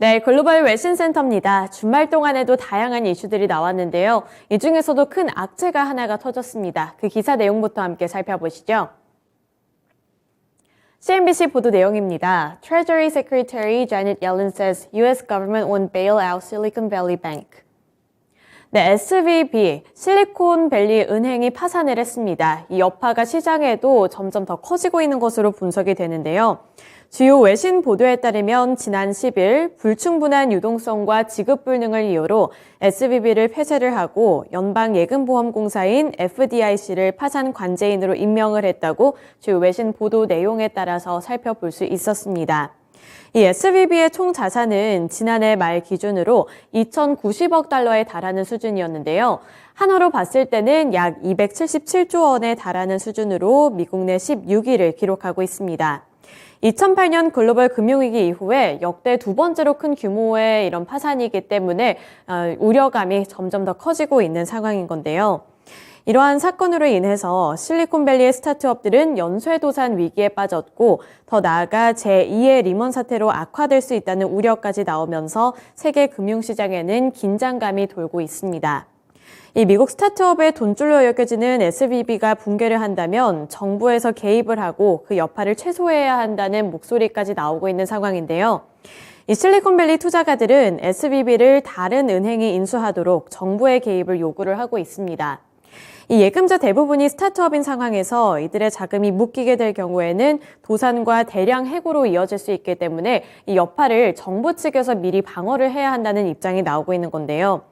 네, 글로벌 외신센터입니다. 주말 동안에도 다양한 이슈들이 나왔는데요. 이 중에서도 큰 악재가 하나가 터졌습니다. 그 기사 내용부터 함께 살펴보시죠. CNBC 보도 내용입니다. Treasury Secretary Janet Yellen says U.S. government won't bail out Silicon Valley Bank. 네, SVB, 실리콘밸리 은행이 파산을 했습니다. 이 여파가 시장에도 점점 더 커지고 있는 것으로 분석이 되는데요. 주요 외신 보도에 따르면 지난 10일 불충분한 유동성과 지급 불능을 이유로 SVB를 폐쇄를 하고 연방예금보험공사인 FDIC를 파산 관제인으로 임명을 했다고 주요 외신 보도 내용에 따라서 살펴볼 수 있었습니다. 이 SVB의 총 자산은 지난해 말 기준으로 2,090억 달러에 달하는 수준이었는데요. 한화로 봤을 때는 약 277조 원에 달하는 수준으로 미국 내 16위를 기록하고 있습니다. 2008년 글로벌 금융위기 이후에 역대 두 번째로 큰 규모의 이런 파산이기 때문에 우려감이 점점 더 커지고 있는 상황인 건데요. 이러한 사건으로 인해서 실리콘밸리의 스타트업들은 연쇄도산 위기에 빠졌고 더 나아가 제2의 리먼 사태로 악화될 수 있다는 우려까지 나오면서 세계 금융시장에는 긴장감이 돌고 있습니다. 이 미국 스타트업의 돈줄로 여겨지는 SVB가 붕괴를 한다면 정부에서 개입을 하고 그 여파를 최소화해야 한다는 목소리까지 나오고 있는 상황인데요. 이 실리콘밸리 투자가들은 SVB를 다른 은행이 인수하도록 정부의 개입을 요구를 하고 있습니다. 이 예금자 대부분이 스타트업인 상황에서 이들의 자금이 묶이게 될 경우에는 도산과 대량 해고로 이어질 수 있기 때문에 이 여파를 정부 측에서 미리 방어를 해야 한다는 입장이 나오고 있는 건데요.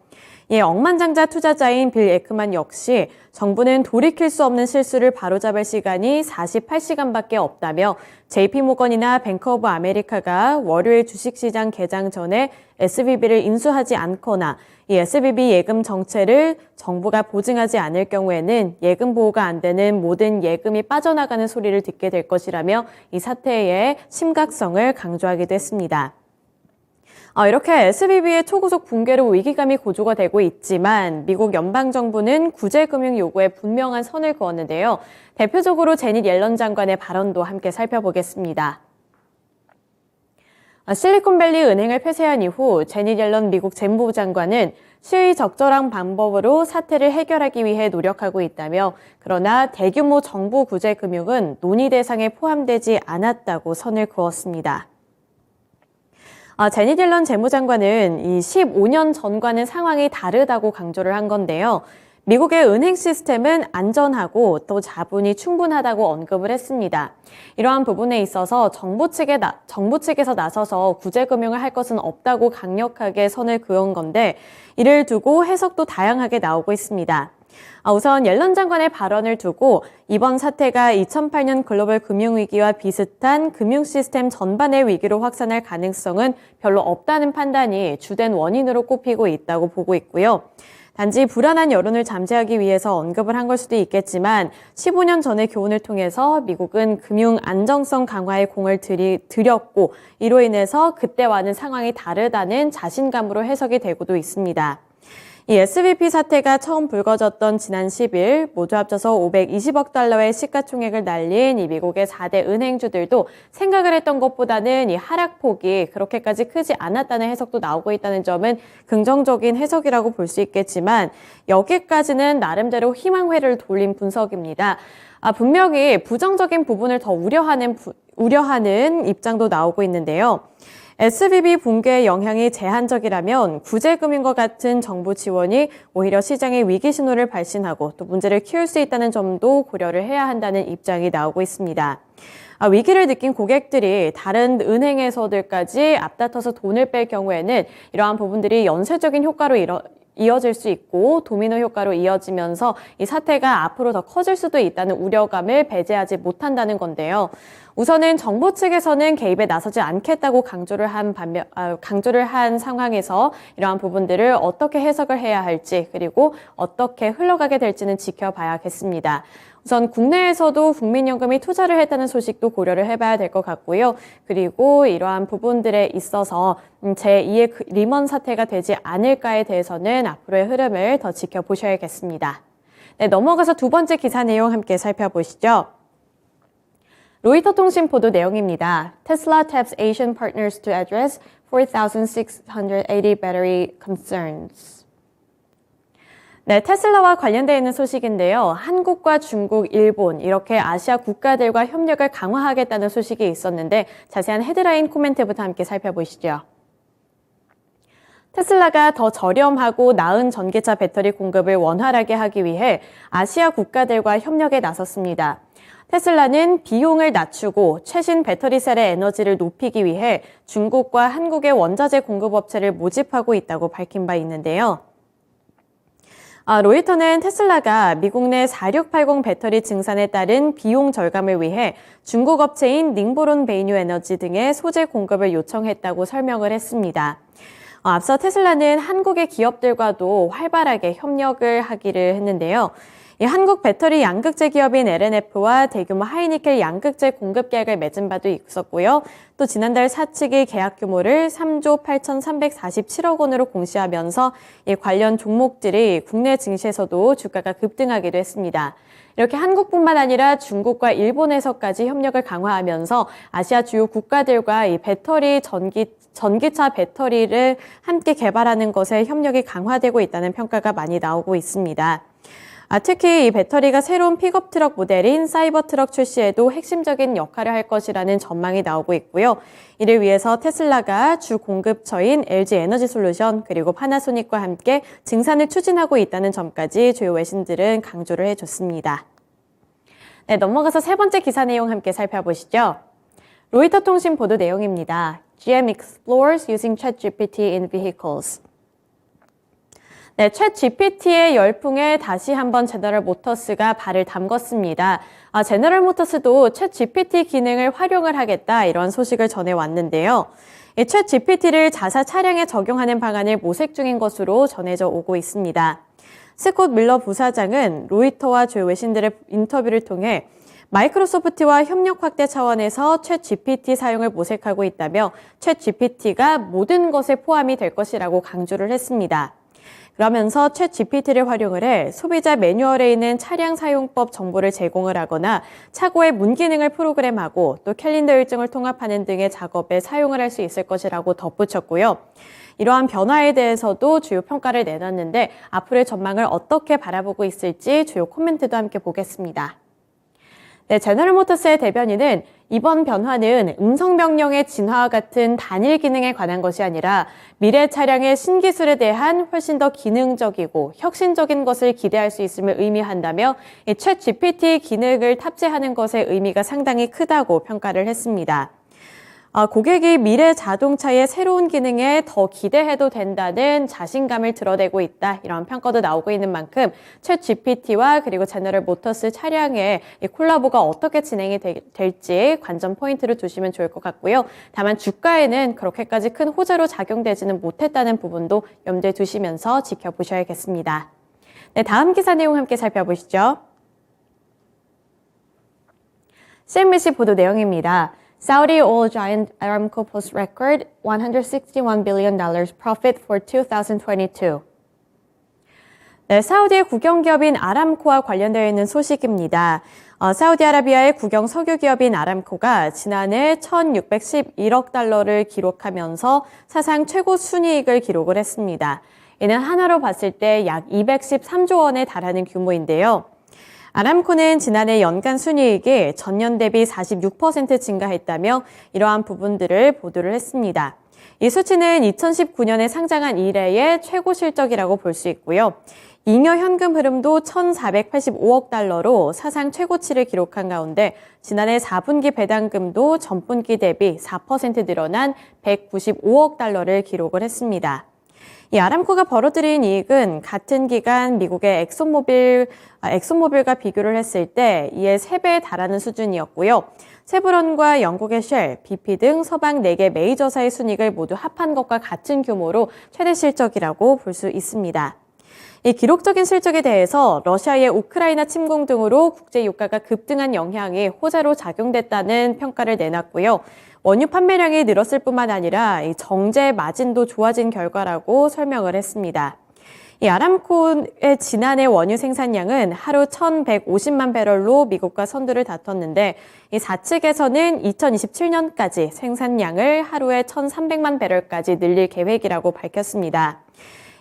억만장자 투자자인 빌 에크만 역시 정부는 돌이킬 수 없는 실수를 바로잡을 시간이 48시간밖에 없다며 JP모건이나 뱅크 오브 아메리카가 월요일 주식시장 개장 전에 SVB를 인수하지 않거나 이 SVB 예금 정체를 정부가 보증하지 않을 경우에는 예금 보호가 안 되는 모든 예금이 빠져나가는 소리를 듣게 될 것이라며 이 사태의 심각성을 강조하기도 했습니다. 이렇게 SVB의 초고속 붕괴로 위기감이 고조가 되고 있지만 미국 연방정부는 구제금융 요구에 분명한 선을 그었는데요. 대표적으로 제닛 옐런 장관의 발언도 함께 살펴보겠습니다. 실리콘밸리 은행을 폐쇄한 이후 제닛 옐런 미국 재무부 장관은 시의 적절한 방법으로 사태를 해결하기 위해 노력하고 있다며 그러나 대규모 정부 구제금융은 논의 대상에 포함되지 않았다고 선을 그었습니다. 제닛 옐런 재무장관은 이 15년 전과는 상황이 다르다고 강조를 한 건데요. 미국의 은행 시스템은 안전하고 또 자본이 충분하다고 언급을 했습니다. 이러한 부분에 있어서 정부 측에서 나서서 구제금융을 할 것은 없다고 강력하게 선을 그은 건데 이를 두고 해석도 다양하게 나오고 있습니다. 우선 옐런 장관의 발언을 두고 이번 사태가 2008년 글로벌 금융위기와 비슷한 금융 시스템 전반의 위기로 확산할 가능성은 별로 없다는 판단이 주된 원인으로 꼽히고 있다고 보고 있고요. 단지 불안한 여론을 잠재우기 위해서 언급을 한 걸 수도 있겠지만 15년 전의 교훈을 통해서 미국은 금융 안정성 강화에 공을 들였고 이로 인해서 그때와는 상황이 다르다는 자신감으로 해석이 되고도 있습니다. 이 SVB 사태가 처음 불거졌던 지난 10일 모두 합쳐서 520억 달러의 시가총액을 날린 이 미국의 4대 은행주들도 생각을 했던 것보다는 이 하락폭이 그렇게까지 크지 않았다는 해석도 나오고 있다는 점은 긍정적인 해석이라고 볼 수 있겠지만 여기까지는 나름대로 희망회를 돌린 분석입니다. 분명히 부정적인 부분을 더 우려하는 입장도 나오고 있는데요. SVB 붕괴의 영향이 제한적이라면 구제금융과 같은 정부 지원이 오히려 시장의 위기 신호를 발신하고 또 문제를 키울 수 있다는 점도 고려를 해야 한다는 입장이 나오고 있습니다. 위기를 느낀 고객들이 다른 은행에서들까지 앞다퉈서 돈을 뺄 경우에는 이러한 부분들이 연쇄적인 효과로 이어질 수 있고 도미노 효과로 이어지면서 이 사태가 앞으로 더 커질 수도 있다는 우려감을 배제하지 못한다는 건데요. 우선은 정부 측에서는 개입에 나서지 않겠다고 강조를 한 상황에서 이러한 부분들을 어떻게 해석을 해야 할지 그리고 어떻게 흘러가게 될지는 지켜봐야겠습니다. 우선 국내에서도 국민연금이 투자를 했다는 소식도 고려를 해봐야 될 것 같고요. 그리고 이러한 부분들에 있어서 제2의 리먼 사태가 되지 않을까에 대해서는 앞으로의 흐름을 더 지켜보셔야겠습니다. 네, 넘어가서 두 번째 기사 내용 함께 살펴보시죠. 로이터 통신 보도 내용입니다. Tesla taps Asian partners to address 4,680 battery concerns. 네, 테슬라와 관련되어 있는 소식인데요. 한국과 중국, 일본 이렇게 아시아 국가들과 협력을 강화하겠다는 소식이 있었는데 자세한 헤드라인 코멘트부터 함께 살펴보시죠. 테슬라가 더 저렴하고 나은 전기차 배터리 공급을 원활하게 하기 위해 아시아 국가들과 협력에 나섰습니다. 테슬라는 비용을 낮추고 최신 배터리 셀의 에너지를 높이기 위해 중국과 한국의 원자재 공급업체를 모집하고 있다고 밝힌 바 있는데요. 로이터는 테슬라가 미국 내 4680 배터리 증산에 따른 비용 절감을 위해 중국 업체인 닝보론 베이뉴 에너지 등의 소재 공급을 요청했다고 설명을 했습니다. 앞서 테슬라는 한국의 기업들과도 활발하게 협력을 하기를 했는데요. 한국 배터리 양극재 기업인 LNF와 대규모 하이니켈 양극재 공급 계약을 맺은 바도 있었고요. 또 지난달 사측이 계약 규모를 3조 8,347억 원으로 공시하면서 관련 종목들이 국내 증시에서도 주가가 급등하기도 했습니다. 이렇게 한국뿐만 아니라 중국과 일본에서까지 협력을 강화하면서 아시아 주요 국가들과 이 배터리 전기차 배터리를 함께 개발하는 것에 협력이 강화되고 있다는 평가가 많이 나오고 있습니다. 특히 이 배터리가 새로운 픽업 트럭 모델인 사이버 트럭 출시에도 핵심적인 역할을 할 것이라는 전망이 나오고 있고요. 이를 위해서 테슬라가 주 공급처인 LG 에너지 솔루션 그리고 파나소닉과 함께 증산을 추진하고 있다는 점까지 주요 외신들은 강조를 해줬습니다. 네, 넘어가서 세 번째 기사 내용 함께 살펴보시죠. 로이터 통신 보도 내용입니다. GM explores using ChatGPT in vehicles. 네, 챗GPT의 열풍에 다시 한번 제너럴 모터스가 발을 담궜습니다. 제너럴 모터스도 챗GPT 기능을 활용을 하겠다 이런 소식을 전해왔는데요. 이 챗GPT를 자사 차량에 적용하는 방안을 모색 중인 것으로 전해져 오고 있습니다. 스콧 밀러 부사장은 로이터와 주요 외신들의 인터뷰를 통해 마이크로소프트와 협력 확대 차원에서 챗GPT 사용을 모색하고 있다며 챗GPT가 모든 것에 포함이 될 것이라고 강조를 했습니다. 그러면서 챗GPT를 활용을 해 소비자 매뉴얼에 있는 차량 사용법 정보를 제공을 하거나 차고의 문 기능을 프로그램하고 또 캘린더 일정을 통합하는 등의 작업에 사용을 할 수 있을 것이라고 덧붙였고요. 이러한 변화에 대해서도 주요 평가를 내놨는데 앞으로의 전망을 어떻게 바라보고 있을지 주요 코멘트도 함께 보겠습니다. 네, 제너럴 모터스의 대변인은 이번 변화는 음성 명령의 진화와 같은 단일 기능에 관한 것이 아니라 미래 차량의 신기술에 대한 훨씬 더 기능적이고 혁신적인 것을 기대할 수 있음을 의미한다며 이 챗GPT 기능을 탑재하는 것의 의미가 상당히 크다고 평가를 했습니다. 고객이 미래 자동차의 새로운 기능에 더 기대해도 된다는 자신감을 드러내고 있다. 이런 평가도 나오고 있는 만큼 챗GPT와 그리고 제너럴 모터스 차량의 이 콜라보가 어떻게 진행이 될지 관전 포인트로 두시면 좋을 것 같고요. 다만 주가에는 그렇게까지 큰 호재로 작용되지는 못했다는 부분도 염두에 두시면서 지켜보셔야겠습니다. 네, 다음 기사 내용 함께 살펴보시죠. CNBC 보도 내용입니다. Saudi oil giant Aramco posts record $161 billion profit for 2022. 네, 사우디의 국영기업인 아람코와 관련되어 있는 소식입니다. 사우디아라비아의 국영 석유기업인 아람코가 지난해 1,611억 달러를 기록하면서 사상 최고 순이익을 기록을 했습니다. 이는 하나로 봤을 때 약 213조 원에 달하는 규모인데요. 아람코는 지난해 연간 순이익이 전년 대비 46% 증가했다며 이러한 부분들을 보도를 했습니다. 이 수치는 2019년에 상장한 이래의 최고 실적이라고 볼 수 있고요. 잉여 현금 흐름도 1,485억 달러로 사상 최고치를 기록한 가운데 지난해 4분기 배당금도 전분기 대비 4% 늘어난 195억 달러를 기록을 했습니다. 이 아람코가 벌어들인 이익은 같은 기간 미국의 엑소모빌과 비교를 했을 때 이에 3배에 달하는 수준이었고요. 세브론과 영국의 쉘, BP 등 서방 4개 메이저사의 순이익을 모두 합한 것과 같은 규모로 최대 실적이라고 볼 수 있습니다. 이 기록적인 실적에 대해서 러시아의 우크라이나 침공 등으로 국제 유가가 급등한 영향이 호재로 작용됐다는 평가를 내놨고요. 원유 판매량이 늘었을 뿐만 아니라 정제 마진도 좋아진 결과라고 설명을 했습니다. 이 아람코의 지난해 원유 생산량은 하루 1,150만 배럴로 미국과 선두를 다퉜는데 이 사측에서는 2027년까지 생산량을 하루에 1,300만 배럴까지 늘릴 계획이라고 밝혔습니다.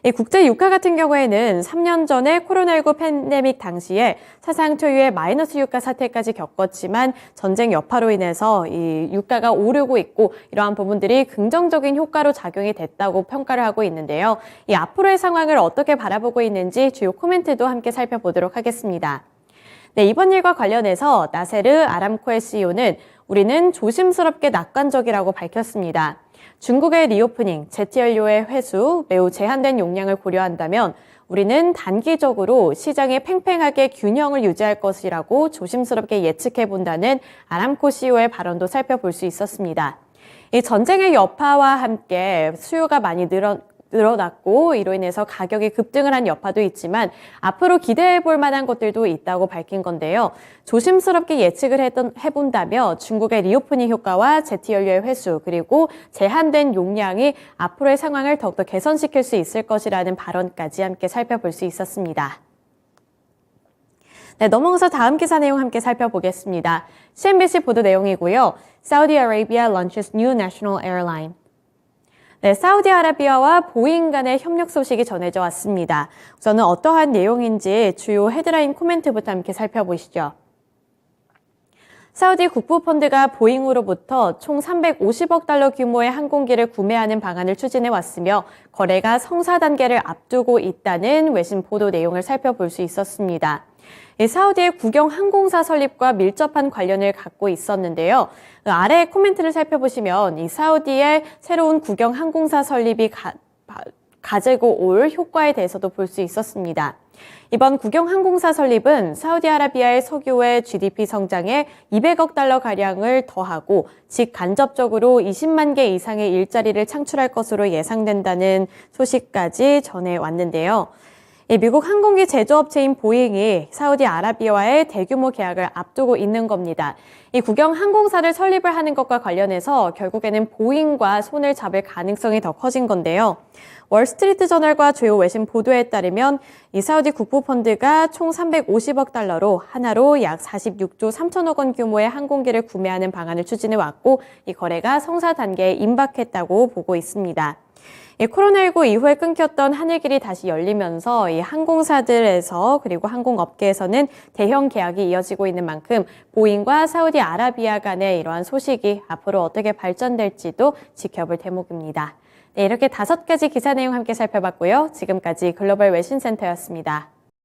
이 국제 유가 같은 경우에는 3년 전에 코로나19 팬데믹 당시에 사상 초유의 마이너스 유가 사태까지 겪었지만 전쟁 여파로 인해서 이 유가가 오르고 있고 이러한 부분들이 긍정적인 효과로 작용이 됐다고 평가를 하고 있는데요. 이 앞으로의 상황을 어떻게 바라보고 있는지 주요 코멘트도 함께 살펴보도록 하겠습니다. 네, 이번 일과 관련해서 나세르 아람코의 CEO는 우리는 조심스럽게 낙관적이라고 밝혔습니다. 중국의 리오프닝, 제트연료의 회수, 매우 제한된 용량을 고려한다면 우리는 단기적으로 시장에 팽팽하게 균형을 유지할 것이라고 조심스럽게 예측해 본다는 아람코 CEO의 발언도 살펴볼 수 있었습니다. 이 전쟁의 여파와 함께 수요가 많이 늘어났고 이로 인해서 가격이 급등을 한 여파도 있지만 앞으로 기대해 볼 만한 것들도 있다고 밝힌 건데요. 조심스럽게 예측을 해본다며 중국의 리오프닝 효과와 제트연료의 회수 그리고 제한된 용량이 앞으로의 상황을 더욱더 개선시킬 수 있을 것이라는 발언까지 함께 살펴볼 수 있었습니다. 네, 넘어가서 다음 기사 내용 함께 살펴보겠습니다. CNBC 보도 내용이고요. Saudi Arabia launches new national airline. 네, 사우디아라비아와 보잉 간의 협력 소식이 전해져 왔습니다. 우선은 어떠한 내용인지 주요 헤드라인 코멘트부터 함께 살펴보시죠. 사우디 국부펀드가 보잉으로부터 총 350억 달러 규모의 항공기를 구매하는 방안을 추진해 왔으며 거래가 성사 단계를 앞두고 있다는 외신 보도 내용을 살펴볼 수 있었습니다. 사우디의 국영 항공사 설립과 밀접한 관련을 갖고 있었는데요. 아래 코멘트를 살펴보시면 이 사우디의 새로운 국영 항공사 설립이 가지고 올 효과에 대해서도 볼 수 있었습니다. 이번 국영 항공사 설립은 사우디아라비아의 석유의 GDP 성장에 200억 달러 가량을 더하고 직간접적으로 20만 개 이상의 일자리를 창출할 것으로 예상된다는 소식까지 전해왔는데요. 미국 항공기 제조업체인 보잉이 사우디아라비아와의 대규모 계약을 앞두고 있는 겁니다. 이 국영 항공사를 설립을 하는 것과 관련해서 결국에는 보잉과 손을 잡을 가능성이 더 커진 건데요. 월스트리트 저널과 주요 외신 보도에 따르면 이 사우디 국부펀드가 총 350억 달러로 하나로 약 46조 3천억 원 규모의 항공기를 구매하는 방안을 추진해 왔고 이 거래가 성사 단계에 임박했다고 보고 있습니다. 코로나19 이후에 끊겼던 하늘길이 다시 열리면서 이 항공사들에서 그리고 항공업계에서는 대형 계약이 이어지고 있는 만큼 보잉과 사우디아라비아 간의 이러한 소식이 앞으로 어떻게 발전될지도 지켜볼 대목입니다. 네, 이렇게 5가지 기사 내용 함께 살펴봤고요. 지금까지 글로벌 외신센터였습니다.